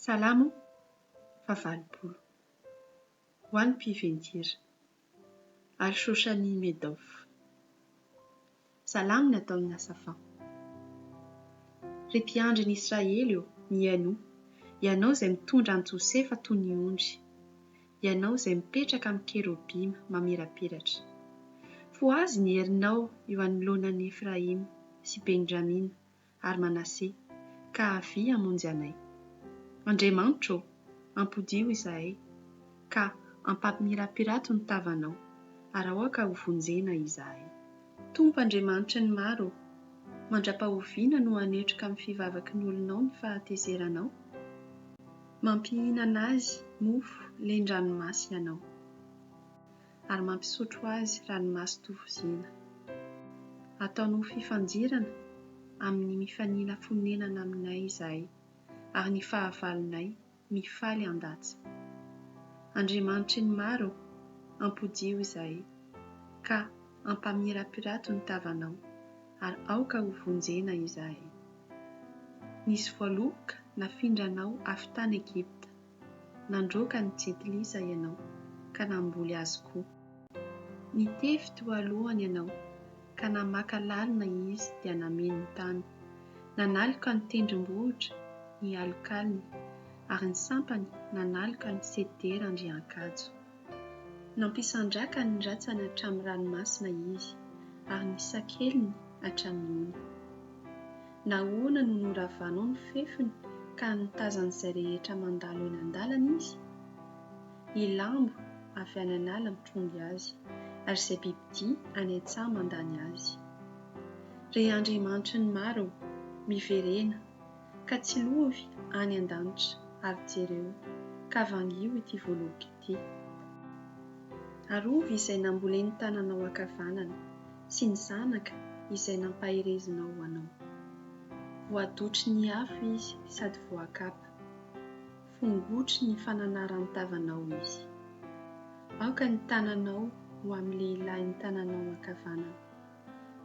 Salamo fa 20 ho an'ny mpivendira ary Shoshani Medov. Salamo ny ataon'ny Asafan. Ry mpiandry Israely ianao izay mitondra an'i Josefa toy ny ondry, ianao izay mipetraka amin'ny kerobima mamirapiratra. Foazy ny herinao eo anoloanan'i Efraima sy Benjamina ary Manase, ka avy hamonjy anay. Andriamanitra ampodio izahay, ka ampamirapirato ny tavanao, ary aoka ho vonjena izahay. Tompo Andriamanitra ny maro, mandra-pahoviana no hanetroka amin'ny fivavaky ny olonao ny fahatezeranao. Mampihinana azy mofo len-dranomasy ianao, ary mampisotro azy ranomasy tovozina. Ataonao fifandirana amin'ny mifanila fonenana aminay izahay, ary ny fahavalonay mifaly an-datsa. Andriamanitra ny maro, ampodio izahay, ka ampamirapirato ny tavanao, ary aoka ho vonjena izahay. Nisy voaloboka nafindranao avy tany Egypta, nandroaka ny jetilisa ianao, ka namboly azy koa. Nitefy teo alohany ianao, ka namaka lalina izy dia nameno ny tany. Nanaloka ny tendrombohitra, ny alokaliny, ary ny sampany nanaloka ny sedera andrian-kajo. Nampisandraka ny ratsany hatramin'ny ranomasina izy, ary ny sakeliny hatramin'ny ona. Nahoana no noravanao ny fefiny ka nitazan'izay rehetra mandalo eny an-dalana izy? Ilambo avy any an'ala mitrongy azy, ary izay bibidia any an-tsaha mandany azy. Ry Andriamanitra ny maro, miverena, ka tsy lovy any an-danitra, ary jereo, ka vangio ity voaloboka ity. Arovy izay namboleny tananao ankavanana, sy ny zanaka izay nampaherezinao anao. Voadotry ny afo izy sady voakapa, fongotry ny fananaran'ny tavanao izy. Aoka ny tananao ho amin'ny lehilahy ny tananao ankavanana,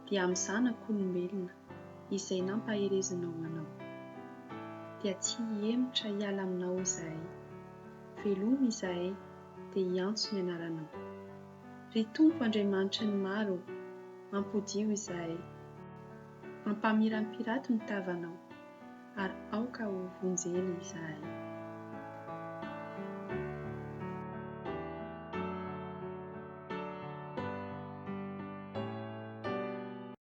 dia amin'ny zanak'olombelona izay nampaherezinao anao. Dia tsy hiemotra hiala aminao izahay, velomy izahay, dia hiantso ny anaranao. Ry Tompo Andriamanitra ny maro, ampodio izahay, ampamirapirato ny tavanao, ary aoka ho vonjena izahay.